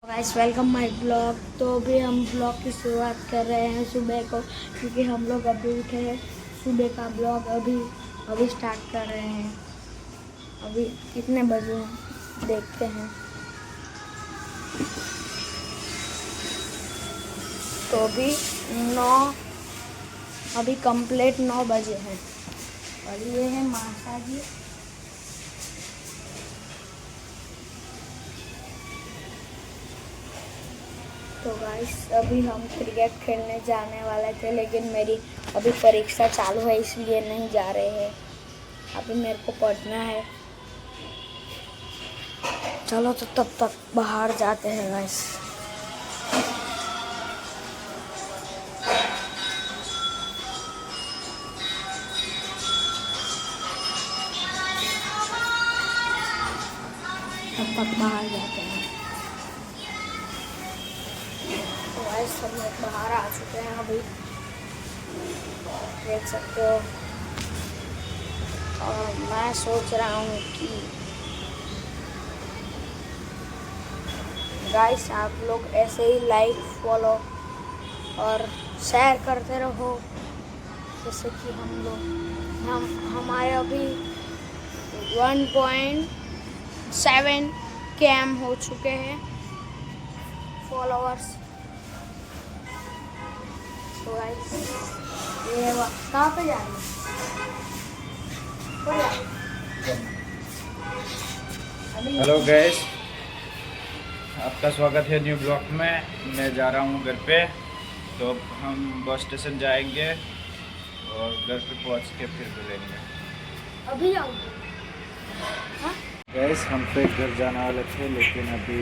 Guys welcome my blog. तो अभी हम ब्लॉग की शुरुआत कर रहे हैं सुबह को, क्योंकि हम लोग अभी उठे हैं। सुबह का ब्लॉग अभी स्टार्ट कर रहे हैं। अभी कितने बजे हैं देखते हैं। तो अभी कंप्लीट 9 बजे हैं और ये है माता जी। तो गाइस अभी हम क्रिकेट खेलने जाने वाले थे, लेकिन मेरी अभी परीक्षा चालू है इसलिए नहीं जा रहे हैं। अभी मेरे को पढ़ना है। चलो तो तब तक बाहर जाते हैं गाइस। तब तक बाहर जाते हैं। तो गाइस सब लोग बाहर आ चुके हैं। अभी देख सकते हो। और मैं सोच रहा हूँ कि गाइस आप लोग ऐसे ही लाइक, फॉलो और शेयर करते रहो, जैसे कि हमारे अभी 1.7 km हो चुके हैं फॉलोअर्स। तो गाइस ये कहाँ पे जा रहे हैं? हेलो गैस, आपका स्वागत है न्यू ब्लॉग में। मैं जा रहा हूँ घर पे। तो अब हम बस स्टेशन जाएंगे और घर पे पहुँच के फिर मिलेंगे। अभी जाऊँगी। गैस हम पे घर जाने वाले थे, लेकिन अभी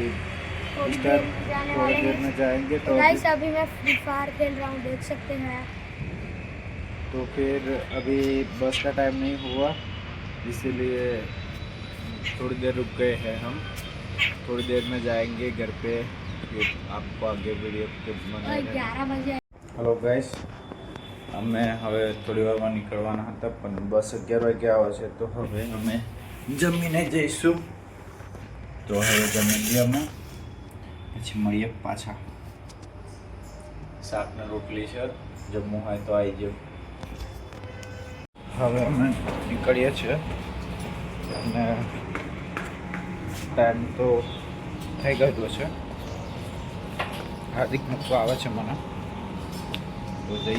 थोड़ी इस देर टाइम में जाने थोड़ी वाले देर हैं। में जाएंगे। तो गाइस अभी मैं फ्री फायर खेल रहा हूँ, देख सकते हैं। तो फिर अभी बस का टाइम नहीं हुआ, इसीलिए थोड़ी देर रुक गए हैं हम। थोड़ी देर में जाएंगे घर पे, फिर आपको आगे वीडियो के बनाए 11 बजे। हेलो गाइस, અમે હવે થોડી વારમાં નીકળવાના હતા, પણ બસ 11 વાગે આવે છે, તો હવે અમે જમીને જઈશું. તો હવે જમી લઈએ અમે, પછી મળીએ પાછા. શાક ને રોટલી છે, જમવું હોય તો આવી જાઓ. હવે અમે નીકળીએ છીએ અને ટાઈમ તો થઈ ગયો છે. હાર્દિક મૂકવા આવે છે મને, તો જઈ.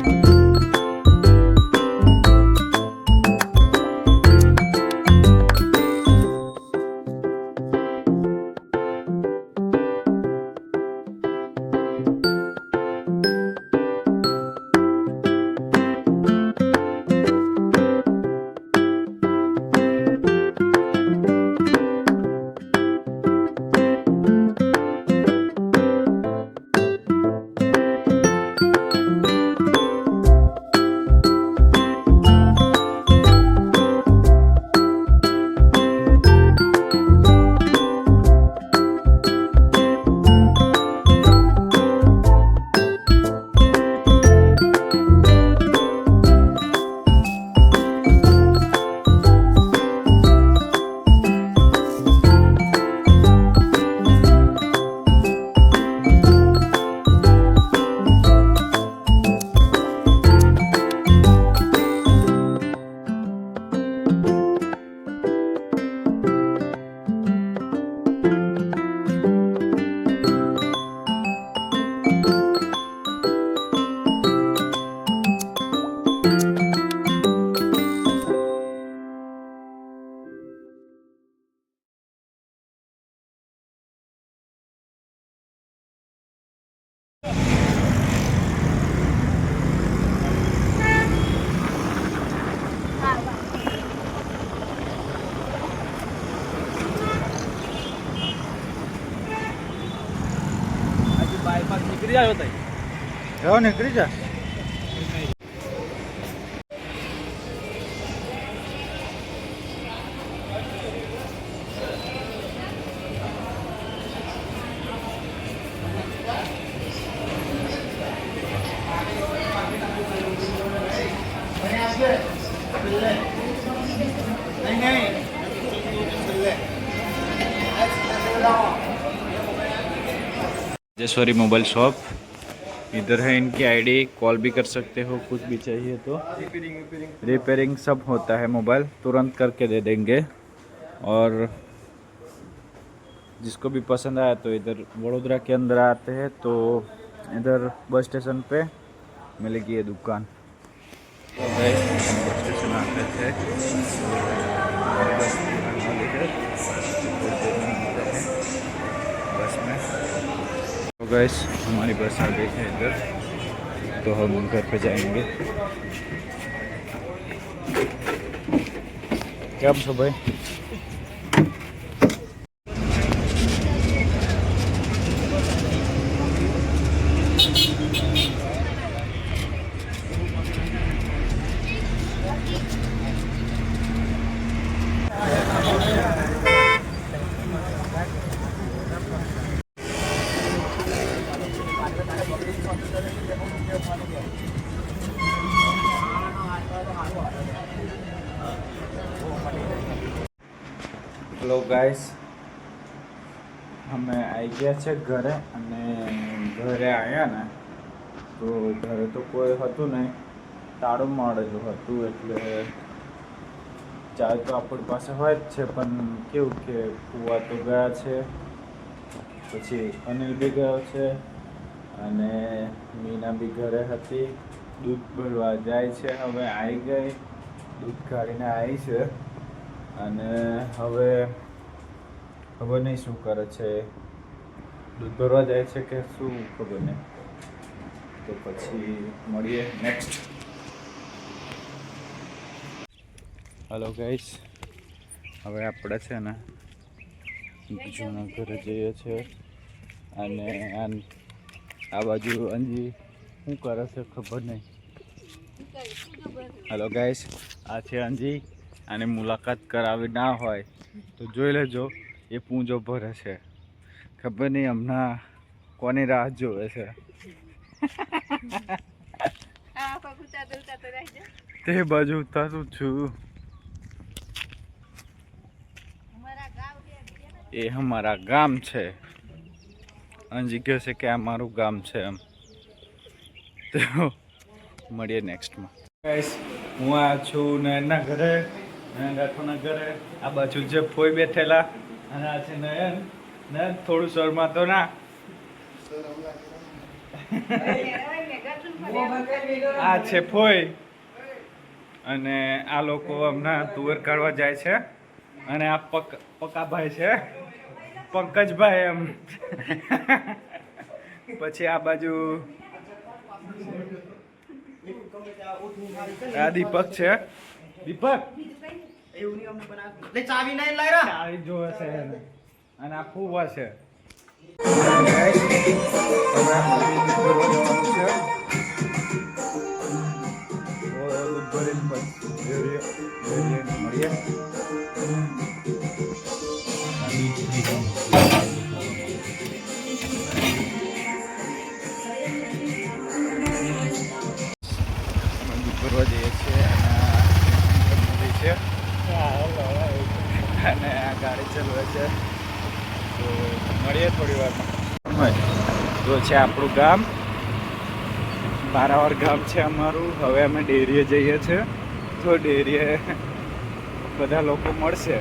નીકળી આવ્યો તઈ જાઓ, નીકળી જા. राजेश्वरी मोबाइल शॉप, इधर है इनकी आईडी, कॉल भी कर सकते हो, कुछ भी चाहिए तो रिपेयरिंग सब होता है, मोबाइल तुरंत करके दे देंगे। और जिसको भी पसंद आया तो इधर वडोदरा के अंदर आते हैं तो इधर बस स्टेशन पे मिलेगी ये दुकान। तो बस स्टेशन आते थे बस में। तो गैस हमारी बस आ गई है इधर, तो हम घर पे जाएंगे। क्या आप सब भाई? હેલો ગાઈસ, અમે આવી ગયા છે ઘરે, અને ઘરે આવ્યા ને તો ઘરે તો કોઈ હતું નહીં, તાળું મારેલું હતું, એટલે ચાય તો આપણી પાસે હોય જ છે, પણ કેવું કે કૂવા તો ગયા છે, પછી અનિલ બી ગયો છે, અને મીના બી ઘરે હતી, દૂધ ભરવા જાય છે, હવે આવી ગઈ, દૂધ કાઢીને આવી છે, અને હવે ખબર નહીં શું કરે છે, દૂધ ભરવા જાય છે કે શું ખબર નહીં, તો પછી મળીએ નેક્સ્ટ. હલો ગાઈસ, હવે આપણે છે ને જૂના ઘરે જઈએ છીએ, અને આ બાજુ અંજી શું કરે છે ખબર નહીં. હલો ગાઈસ, આ છે અંજી, આની મુલાકાત કરાવી ના હોય તો જોઈ લેજો, એ પૂંજો ભરે છે, ખબર નહીં હમણાં કોની રાહ જોવે છે. તે બાજુ ઉતારું છું, એ અમારા ગામ છે. અંજી કહે છે કે આ મારું ગામ છે એમ. તો મળીએ નેક્સ્ટમાં. ગાઈસ, હું આ છું નયનના ઘરે, નયન રાઠોડના ઘરે. આ બાજુ જે ફોઈ બેઠેલા, અને આ છે નયન. નયન થોડું શર્મા તો ના. આ છે ફોઈ, અને આ લોકો હમણાં તુવેર કાઢવા જાય છે, અને આ પકાભાઈ છે, પંકજભાઈ એમ. પછી આ બાજુ આ દીપક છે, દીપક ચાવી જોવે છે, અને આ ફૂવા છે. ફરવા જઈએ છીએ, અને આ ગાડી ચલાવે છે, તો મળીએ થોડી વારમાં. તો છે આપણું ગામ, બારાવાર ગામ છે અમારું. હવે અમે ડેરીએ જઈએ છીએ, તો ડેરીએ બધા લોકો મળશે.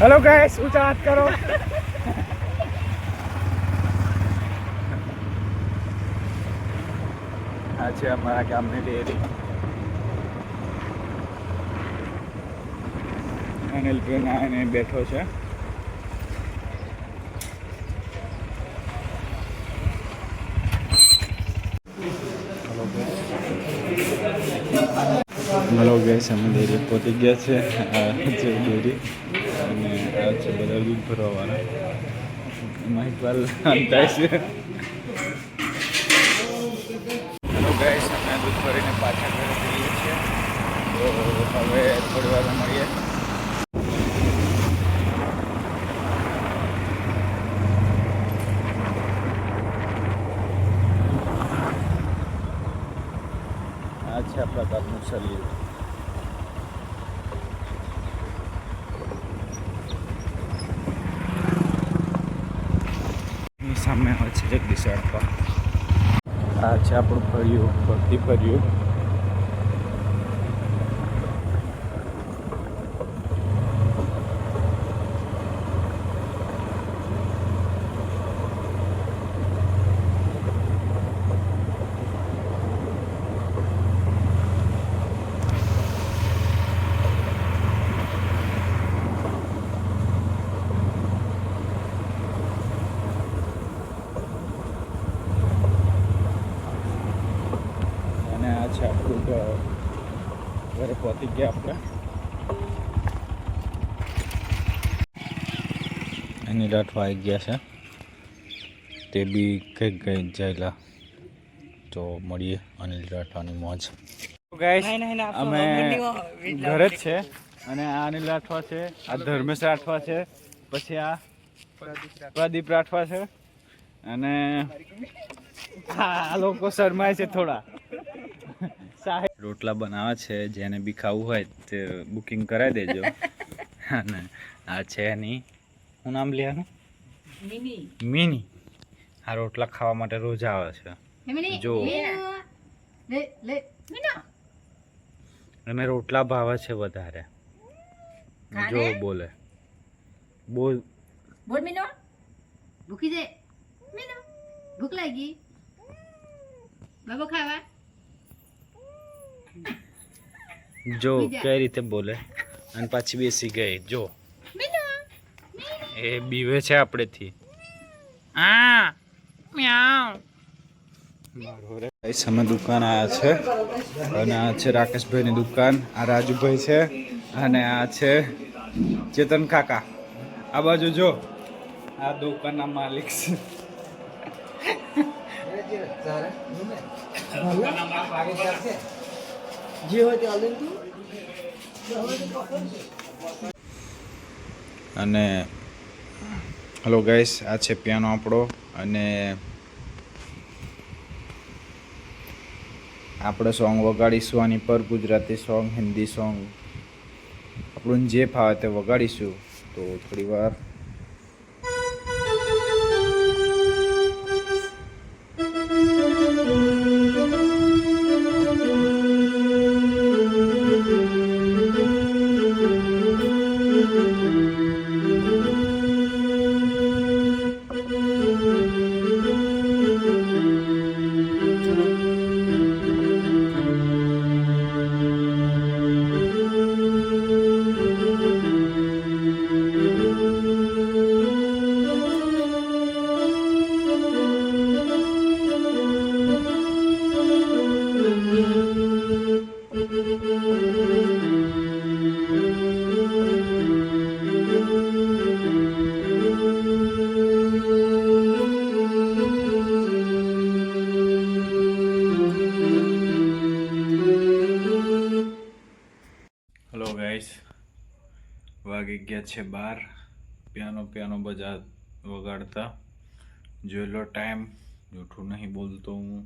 હેલો ગાઈસ, ઊંચા હાથ કરો. આ છે અમારા ગામની ડેરી. અનિલભાઈ નાઈને બેઠો છે. હલો ગાઈસ, અમે ડેરી પહોંચી ગયા છે. આ છે ડેરી, અને આ છે બધા દૂધ ભરવાવાળા. એમાં ઇકબાલ અંતાય છે. હેલો ગાઈસ, અમે દૂધ ભરીને પાછા ઘરે જઈએ છીએ, તો હવે થોડી વાર મળીએ. આ છે આપણા ગામનું શરીર. સામે આવે છે જગદીશ આંટવા. આ છે આપણું ફર્યું, ભક્તિ ફર્યું. છે આપણું ઘરે પહોંચી ગયા આપણે. એની રાઠવા આવી ગયા છે, તે બી કંઈક ગઈ જાયેલા. તો મળીએ અનિલ રાઠવાની મોજ. ગાઈસ અમે ઘરે જ છે અને આ અનિલ રાઠવા છે, આ ધર્મેશ રાઠવા છે, પછી આ પ્રદીપ રાઠવા છે અને આ લોકો શરમાય છે થોડા. રોટલા બનાવે છે, જેને બી ખાવું હોય તે બુકિંગ કરાવી દેજો. અને આ છે એની, શું નામ લેવાનું? મિની. આ રોટલા ખાવા માટે રોજ આવે છે. જો એને રોટલા ભાવે છે વધારે. જો બોલે બોલ બોલ મીનો, ભૂખી દે મીનો, ભૂખ લાગી બાબો ખાવા. જો કઈ રીતે બોલે અને પાછી બેસી ગઈ. જો એ બીવે છે આપણેથી. આ મ્યાઉ. અમે દુકાન આવ્યા છે અને આ છે રાકેશભાઈની દુકાન, આ રાજુભાઈ છે અને આ છે ચેતન કાકા. આ બાજુ જો આ દુકાનના માલિક છે. અને હલો ગાઈસ, આ છે પિયાનો આપણો અને આપણે સોંગ વગાડીશું આની પર. ગુજરાતી સોંગ, હિન્દી સોંગ, આપણને જે ફાવે તે વગાડીશું. તો થોડી વાર વાગી ગયા છે 12. પિયાનો વગાડતા જોઈ લો ટાઈમ. જૂઠું નહીં બોલતો હું.